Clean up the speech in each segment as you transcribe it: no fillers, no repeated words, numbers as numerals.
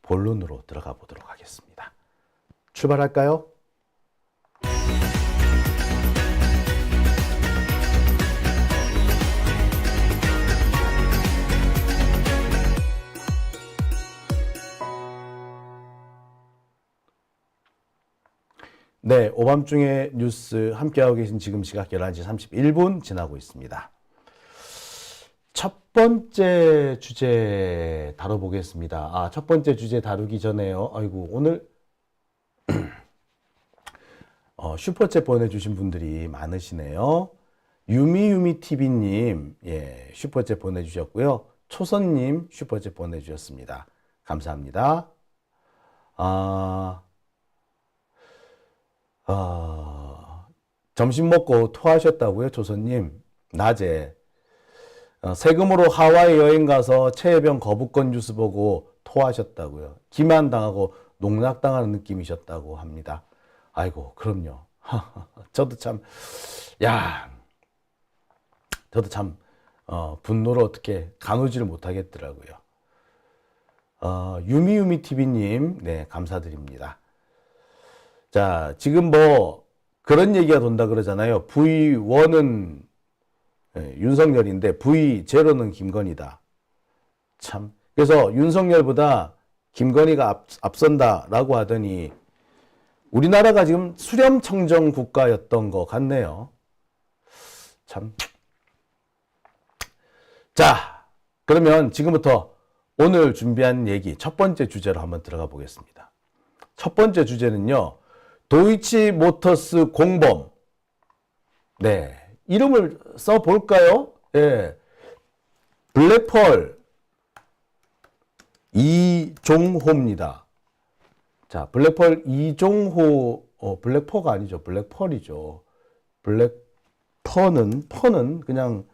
본론으로 들어가 보도록 하겠습니다. 출발할까요? 네, 오밤중의 뉴스 함께하고 계신 지금 시각 11시 31분 지나고 있습니다. 첫 번째 주제 다뤄보겠습니다. 첫 번째 주제 다루기 전에요. 아이고, 오늘 슈퍼챗 보내주신 분들이 많으시네요. 유미유미TV님, 예, 슈퍼챗 보내주셨고요. 초선님 슈퍼챗 보내주셨습니다. 감사합니다. 점심 먹고 토하셨다고요, 조선님? 낮에. 세금으로 하와이 여행 가서 최혜병 거부권 뉴스 보고 토하셨다고요. 기만당하고 농락당하는 느낌이셨다고 합니다. 아이고, 그럼요. 저도 참, 분노를 어떻게 가누지를 못하겠더라고요. 유미유미TV님, 네, 감사드립니다. 자, 지금 그런 얘기가 돈다 그러잖아요. V1은 윤석열인데 V0는 김건희다. 참. 그래서 윤석열보다 김건희가 앞선다라고 하더니 우리나라가 지금 수렴청정 국가였던 것 같네요. 참. 자, 그러면 지금부터 오늘 준비한 얘기 첫 번째 주제로 한번 들어가 보겠습니다. 첫 번째 주제는요. 도이치모터스 공범. 네. 이름을 써볼까요? 예. 블랙펄 이종호입니다. 자, 블랙펄 이종호, 블랙퍼가 아니죠. 블랙펄이죠. 퍼는 그냥,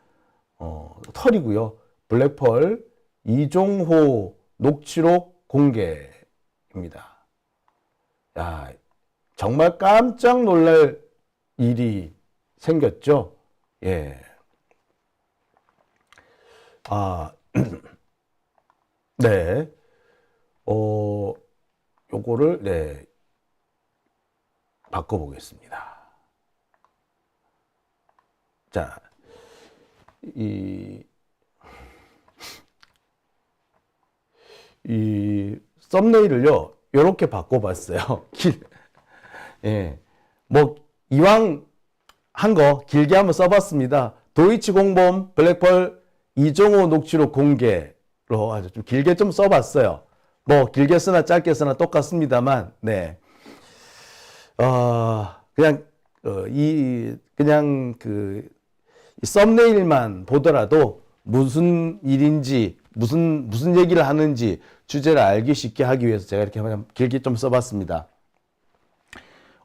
털이고요. 블랙펄 이종호 녹취록 공개입니다. 야, 정말 깜짝 놀랄 일이 생겼죠. 예. 네. 요거를, 네. 바꿔보겠습니다. 자, 이 썸네일을요, 요렇게 바꿔봤어요. 예. 이왕 한 거 길게 한번 써봤습니다. 도이치 공범 블랙펄 이종호 녹취록 공개로 아주 좀 길게 좀 써봤어요. 길게 쓰나 짧게 쓰나 똑같습니다만, 네. 이 썸네일만 보더라도 무슨 일인지, 무슨 얘기를 하는지 주제를 알기 쉽게 하기 위해서 제가 이렇게 그냥 길게 좀 써봤습니다.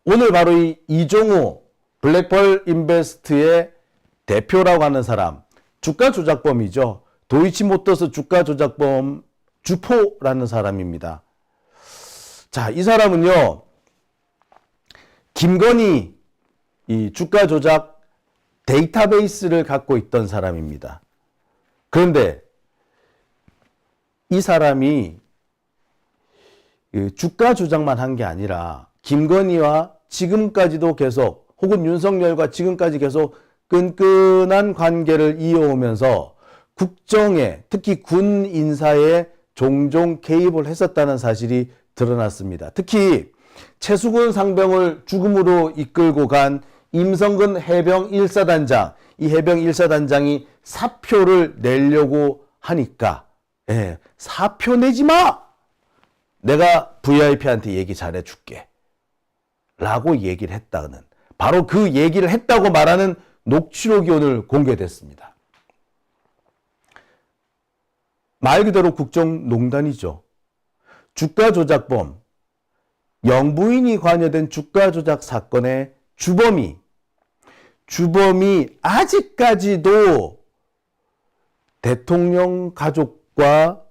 오늘 바로 이 이종호 블랙펄 인베스트의 대표라고 하는 사람, 주가 조작범이죠. 도이치모터스 주가 조작범 주포라는 사람입니다. 자, 이 사람은요, 김건희 이 주가 조작 데이터베이스를 갖고 있던 사람입니다. 그런데 이 사람이 주가 조작만 한 게 아니라 김건희와 지금까지도 계속 혹은 윤석열과 지금까지 계속 끈끈한 관계를 이어오면서 국정에 특히 군 인사에 종종 개입을 했었다는 사실이 드러났습니다. 특히 최수근 상병을 죽음으로 이끌고 간 임성근 해병 1사단장, 이 해병 1사단장이 사표를 내려고 하니까 사표 내지 마! 내가 VIP한테 얘기 잘해줄게 라고 얘기를 했다는, 바로 그 얘기를 했다고 말하는 녹취록이 오늘 공개됐습니다. 말 그대로 국정농단이죠. 주가 조작범, 영부인이 관여된 주가 조작 사건의 주범이 아직까지도 대통령 가족과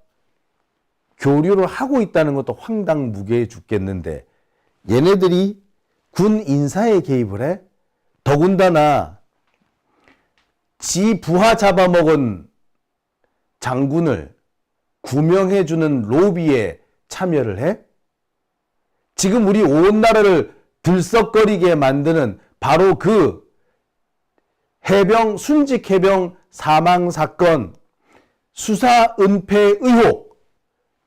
교류를 하고 있다는 것도 황당무계해 죽겠는데, 얘네들이 군 인사에 개입을 해? 더군다나 지 부하 잡아먹은 장군을 구명해주는 로비에 참여를 해? 지금 우리 온 나라를 들썩거리게 만드는 바로 그 순직 해병 사망 사건, 수사 은폐 의혹,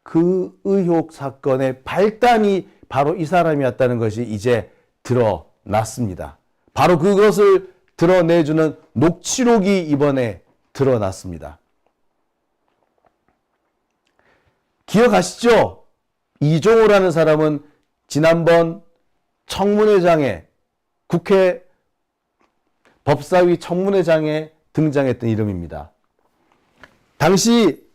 그 의혹 사건의 발단이 바로 이 사람이었다는 것이 이제 드러났습니다. 바로 그것을 드러내주는 녹취록이 이번에 드러났습니다. 기억하시죠? 이종호라는 사람은 지난번 청문회장에, 국회 법사위 청문회장에 등장했던 이름입니다. 당시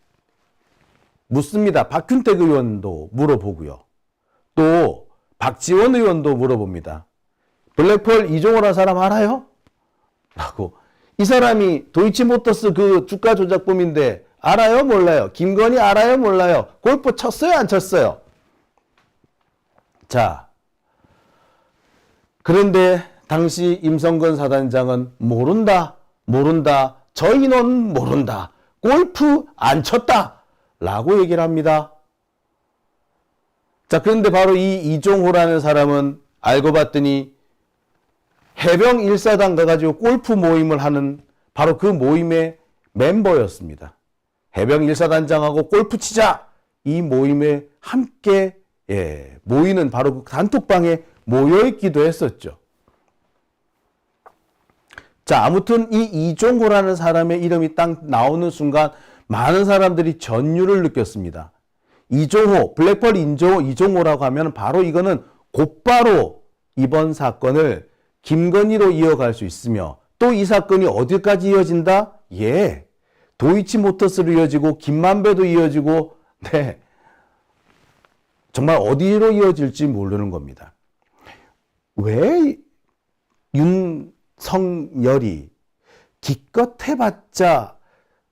묻습니다. 박균택 의원도 물어보고요. 또 박지원 의원도 물어봅니다. 블랙펄 이종호라는 사람 알아요? 라고. 이 사람이 도이치모터스 그 주가 조작범인데 알아요? 몰라요? 김건희 알아요? 몰라요? 골프 쳤어요? 안 쳤어요? 자, 그런데 당시 임성근 사단장은 모른다. 저희는 모른다. 골프 안 쳤다. 라고 얘기를 합니다. 자, 그런데 바로 이 이종호라는 사람은 알고 봤더니 해병 1사단 가가지고 골프 모임을 하는 바로 그 모임의 멤버였습니다. 해병 1사단장하고 골프 치자! 이 모임에 함께 모이는 바로 그 단톡방에 모여있기도 했었죠. 자, 아무튼 이 이종호라는 사람의 이름이 딱 나오는 순간 많은 사람들이 전율을 느꼈습니다. 이종호, 블랙펄 이종호라고 하면 바로 이거는 곧바로 이번 사건을 김건희로 이어갈 수 있으며 또 이 사건이 어디까지 이어진다? 예. 도이치모터스로 이어지고 김만배도 이어지고 네. 정말 어디로 이어질지 모르는 겁니다. 왜 윤석열이 기껏 해봤자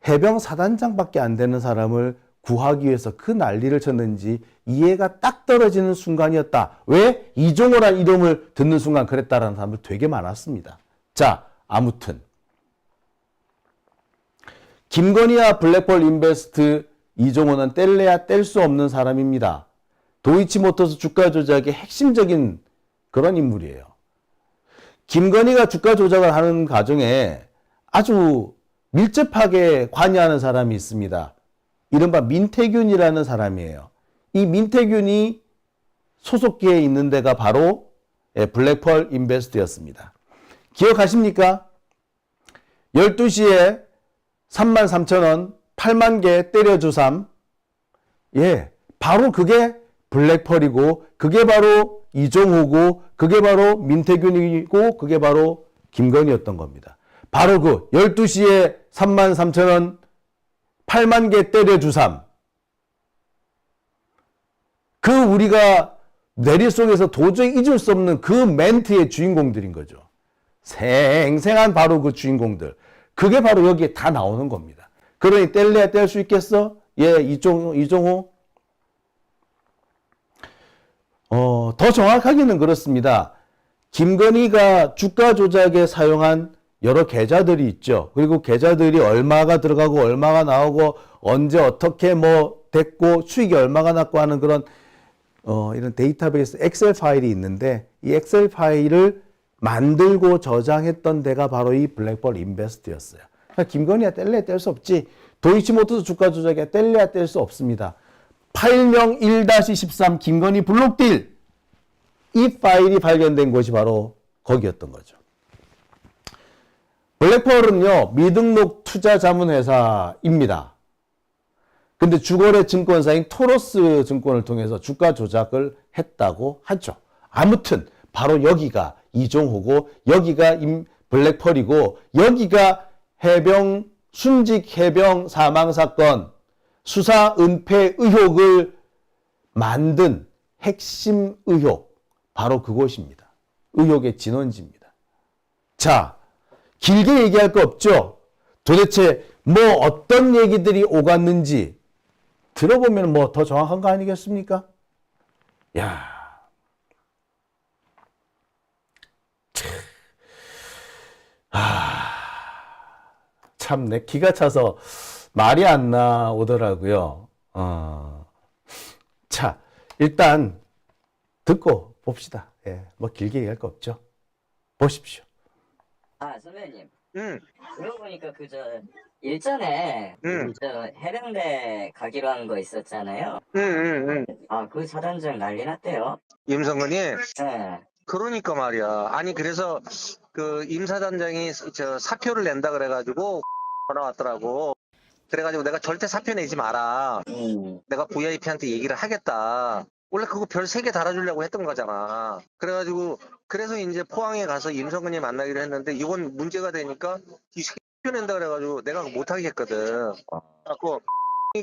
해병 사단장밖에 안 되는 사람을 구하기 위해서 그 난리를 쳤는지 이해가 딱 떨어지는 순간이었다. 왜? 이종호라는 이름을 듣는 순간 그랬다라는 사람들 되게 많았습니다. 자, 아무튼 김건희와 블랙펄 인베스트 이종호는 뗄래야 뗄 수 없는 사람입니다. 도이치모터스 주가 조작의 핵심적인 그런 인물이에요. 김건희가 주가 조작을 하는 과정에 아주 밀접하게 관여하는 사람이 있습니다. 이른바 민태균이라는 사람이에요. 이 민태균이 소속기에 있는 데가 바로 블랙펄 인베스트였습니다. 기억하십니까? 12시에 33,000원 8만 개 때려주삼. 예, 바로 그게 블랙펄이고 그게 바로 이종호고 그게 바로 민태균이고 그게 바로 김건희였던 겁니다. 바로 그 12시에 33,000원 8만 개 때려주삼. 그 우리가 내리 속에서 도저히 잊을 수 없는 그 멘트의 주인공들인 거죠. 생생한 바로 그 주인공들. 그게 바로 여기에 다 나오는 겁니다. 그러니 뗄래야 뗄 수 있겠어? 예, 이종호. 더 정확하게는 그렇습니다. 김건희가 주가 조작에 사용한 여러 계좌들이 있죠. 그리고 계좌들이 얼마가 들어가고 얼마가 나오고 언제 어떻게 뭐 됐고 수익이 얼마가 났고 하는 그런 이런 데이터베이스 엑셀 파일이 있는데 이 엑셀 파일을 만들고 저장했던 데가 바로 이 블랙펄 인베스트였어요. 그러니까 김건희야 뗄래야 뗄 수 없지. 도이치모터스 주가 조작에 뗄래야 뗄 수 없습니다. 파일명 1-13 김건희 블록딜 이 파일이 발견된 곳이 바로 거기였던 거죠. 블랙펄은요 미등록 투자자문회사입니다. 근데 주거래 증권사인 토로스 증권을 통해서 주가 조작을 했다고 하죠. 아무튼 바로 여기가 이종호고 여기가 블랙펄이고 여기가 순직 해병 사망 사건 수사 은폐 의혹을 만든 핵심 의혹 바로 그곳입니다. 의혹의 진원지입니다. 자, 길게 얘기할 거 없죠? 도대체 뭐 어떤 얘기들이 오갔는지 들어보면 뭐 더 정확한 거 아니겠습니까? 야, 참 내 기가 차서 말이 안 나오더라고요. 자, 일단 듣고 봅시다. 예, 뭐 길게 얘기할 거 없죠. 보십시오. 아, 선배님. 응, 그러고 보니까 일전에 응, 해병대 가기로 한 거 있었잖아요. 응. 아, 그 사단장 난리 났대요. 임성근이? 네. 그러니까 말이야. 아니, 그래서 그 임사단장이 사표를 낸다 그래가지고 전화 왔더라고. 그래가지고 내가 절대 사표 내지 마라. 내가 VIP한테 얘기를 하겠다. 원래 그거 별 3개 달아주려고 했던 거잖아. 그래서 이제 포항에 가서 임성근이 만나기로 했는데 이번 문제가 되니까 이 사표 낸다 그래가지고 내가 못하게 했거든. 그래갖고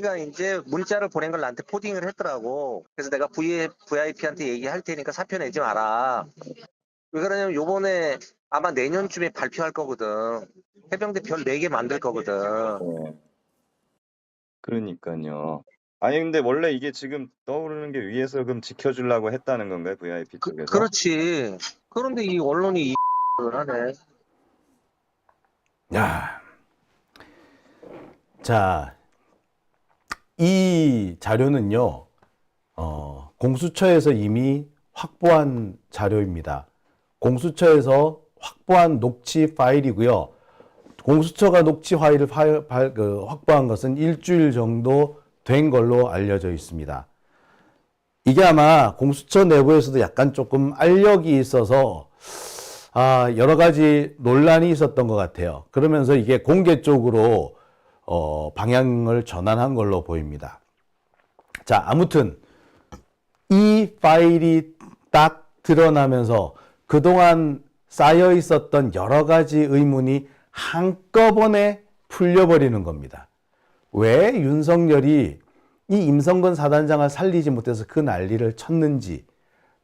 가 이제 문자를 보낸 걸 나한테 포딩을 했더라고. 그래서 내가 VIP한테 얘기할 테니까 사표 내지 마라. 왜 그러냐면 요번에 아마 내년쯤에 발표할 거거든. 해병대 별 4개 만들 거거든. 네. 그러니까요. 아니 근데 원래 이게 지금 떠오르는 게 위에서 그럼 지켜주려고 했다는 건가요? VIP 쪽에서? 그렇지. 그런데 이 언론이 을 하네. 야, 자, 이 자료는요, 공수처에서 이미 확보한 자료입니다. 공수처에서 확보한 녹취 파일이고요. 공수처가 녹취 파일을 확보한 것은 일주일 정도 된 걸로 알려져 있습니다. 이게 아마 공수처 내부에서도 약간 조금 알력이 있어서 여러 가지 논란이 있었던 것 같아요. 그러면서 이게 공개 쪽으로 방향을 전환한 걸로 보입니다. 자, 아무튼 이 파일이 딱 드러나면서 그동안 쌓여 있었던 여러 가지 의문이 한꺼번에 풀려버리는 겁니다. 왜 윤석열이 이 임성근 사단장을 살리지 못해서 그 난리를 쳤는지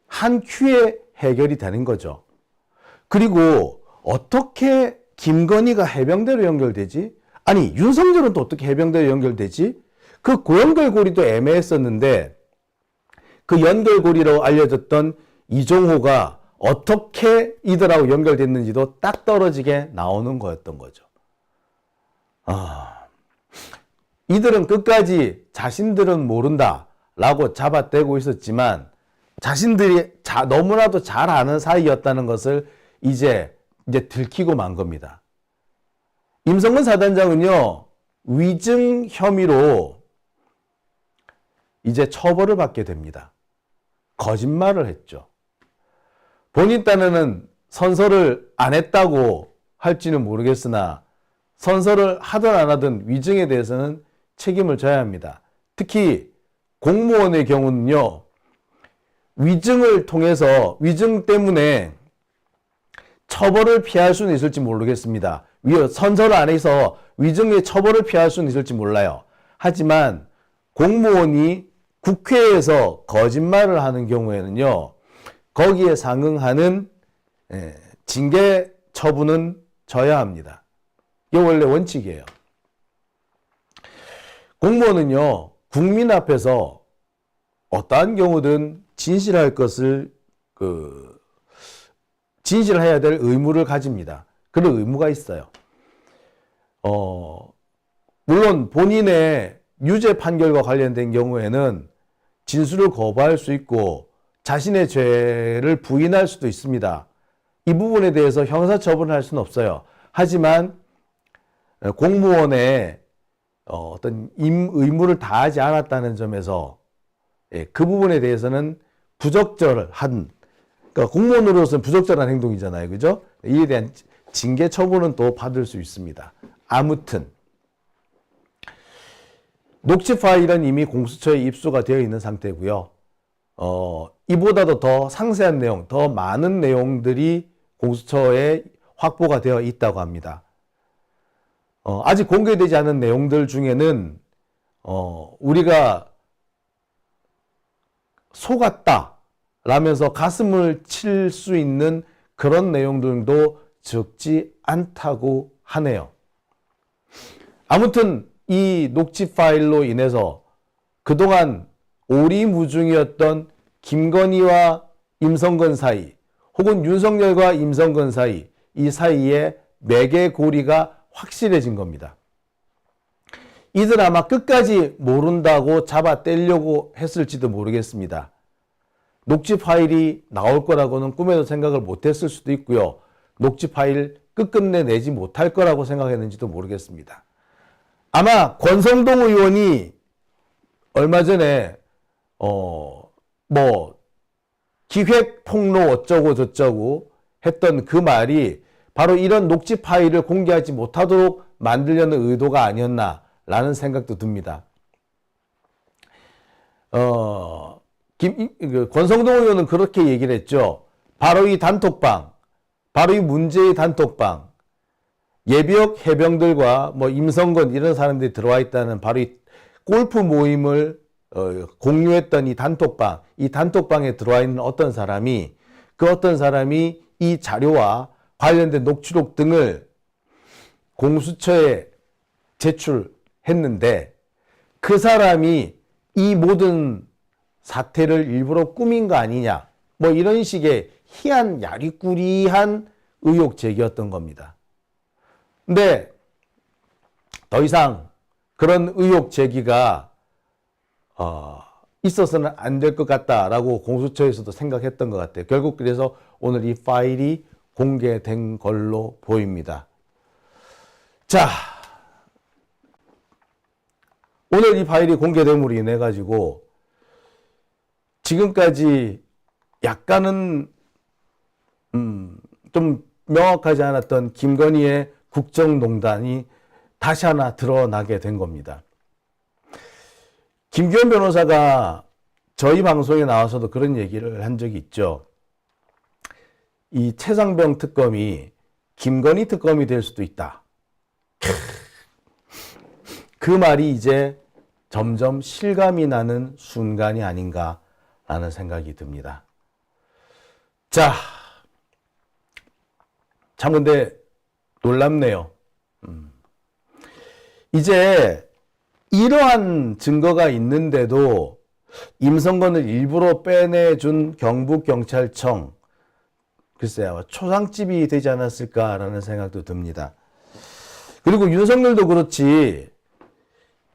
한 큐에 해결이 되는 거죠. 그리고 어떻게 김건희가 해병대로 연결되지? 아니, 윤석열은 또 어떻게 해병대로 연결되지? 그 연결고리도 애매했었는데 그 연결고리로 알려졌던 이종호가 어떻게 이들하고 연결됐는지도 딱 떨어지게 나오는 거였던 거죠. 이들은 끝까지 자신들은 모른다라고 잡아떼고 있었지만 자신들이 너무나도 잘 아는 사이였다는 것을 이제 들키고 만 겁니다. 임성근 사단장은요, 위증 혐의로 이제 처벌을 받게 됩니다. 거짓말을 했죠. 본인 딴에는 선서를 안 했다고 할지는 모르겠으나 선서를 하든 안 하든 위증에 대해서는 책임을 져야 합니다. 특히 공무원의 경우는요, 위증을 통해서 위증 때문에 처벌을 피할 수는 있을지 모르겠습니다. 선서를 안 해서 위증의 처벌을 피할 수는 있을지 몰라요. 하지만 공무원이 국회에서 거짓말을 하는 경우에는요, 거기에 상응하는 징계 처분은 져야 합니다. 이게 원래 원칙이에요. 공무원은요, 국민 앞에서 어떠한 경우든 진실할 것을 진실을 해야 될 의무를 가집니다. 그런 의무가 있어요. 물론 본인의 유죄 판결과 관련된 경우에는 진술을 거부할 수 있고 자신의 죄를 부인할 수도 있습니다. 이 부분에 대해서 형사처분을 할 수는 없어요. 하지만 공무원의 어떤 의무를 다하지 않았다는 점에서 그 부분에 대해서는 부적절한, 그러니까 공무원으로서는 부적절한 행동이잖아요. 그죠? 이에 대한 징계 처분은 또 받을 수 있습니다. 아무튼 녹취 파일은 이미 공수처에 입수가 되어 있는 상태고요. 이보다도 더 상세한 내용, 더 많은 내용들이 공수처에 확보가 되어 있다고 합니다. 아직 공개되지 않은 내용들 중에는 우리가 속았다 라면서 가슴을 칠 수 있는 그런 내용들도 적지 않다고 하네요. 아무튼 이 녹취 파일로 인해서 그동안 오리무중이었던 김건희와 임성근 사이, 혹은 윤석열과 임성근 사이, 이 사이에 매개고리가 확실해진 겁니다. 이들 아마 끝까지 모른다고 잡아떼려고 했을지도 모르겠습니다. 녹취 파일이 나올 거라고는 꿈에도 생각을 못했을 수도 있고요. 녹취 파일 끝끝내 내지 못할 거라고 생각했는지도 모르겠습니다. 아마 권성동 의원이 얼마 전에 기획 폭로 어쩌고 저쩌고 했던 그 말이 바로 이런 녹취 파일을 공개하지 못하도록 만들려는 의도가 아니었나라는 생각도 듭니다. 권성동 의원은 그렇게 얘기를 했죠. 바로 이 단톡방, 바로 이 문제의 단톡방, 예비역 해병들과 임성건 이런 사람들이 들어와 있다는 바로 이 골프 모임을 공유했던 이 단톡방에 들어와 있는 어떤 사람이 이 자료와 관련된 녹취록 등을 공수처에 제출했는데 그 사람이 이 모든 사태를 일부러 꾸민 거 아니냐, 이런 식의 희한 야리꾸리한 의혹 제기였던 겁니다. 근데 더 이상 그런 의혹 제기가 있어서는 안 될 것 같다라고 공수처에서도 생각했던 것 같아요. 결국 그래서 오늘 이 파일이 공개된 걸로 보입니다. 자, 오늘 이 파일이 공개됨으로 인해 가지고 지금까지 약간은 좀 명확하지 않았던 김건희의 국정농단이 다시 하나 드러나게 된 겁니다. 김기현 변호사가 저희 방송에 나와서도 그런 얘기를 한 적이 있죠. 이 최상병 특검이 김건희 특검이 될 수도 있다. 그 말이 이제 점점 실감이 나는 순간이 아닌가라는 생각이 듭니다. 자, 참 근데 놀랍네요. 이제 이러한 증거가 있는데도 임성건을 일부러 빼내준 경북경찰청, 글쎄요, 초상집이 되지 않았을까라는 생각도 듭니다. 그리고 윤석열도 그렇지,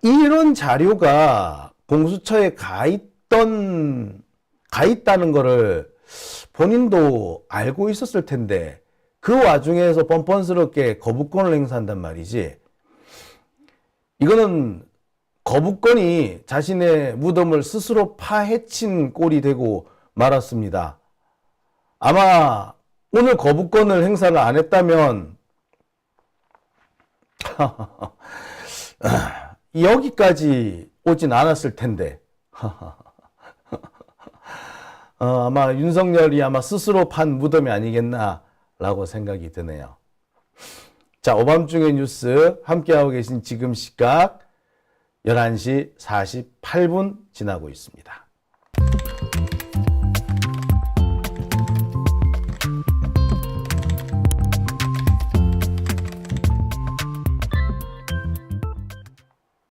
이런 자료가 공수처에 가 있다는 거를 본인도 알고 있었을 텐데 그 와중에서 뻔뻔스럽게 거부권을 행사한단 말이지. 이거는 거부권이 자신의 무덤을 스스로 파헤친 꼴이 되고 말았습니다. 아마 오늘 거부권을 행사를 안 했다면 여기까지 오진 않았을 텐데 아마 윤석열이 아마 스스로 판 무덤이 아니겠나라고 생각이 드네요. 자, 오밤중의 뉴스 함께하고 계신 지금 시각 11시 48분 지나고 있습니다.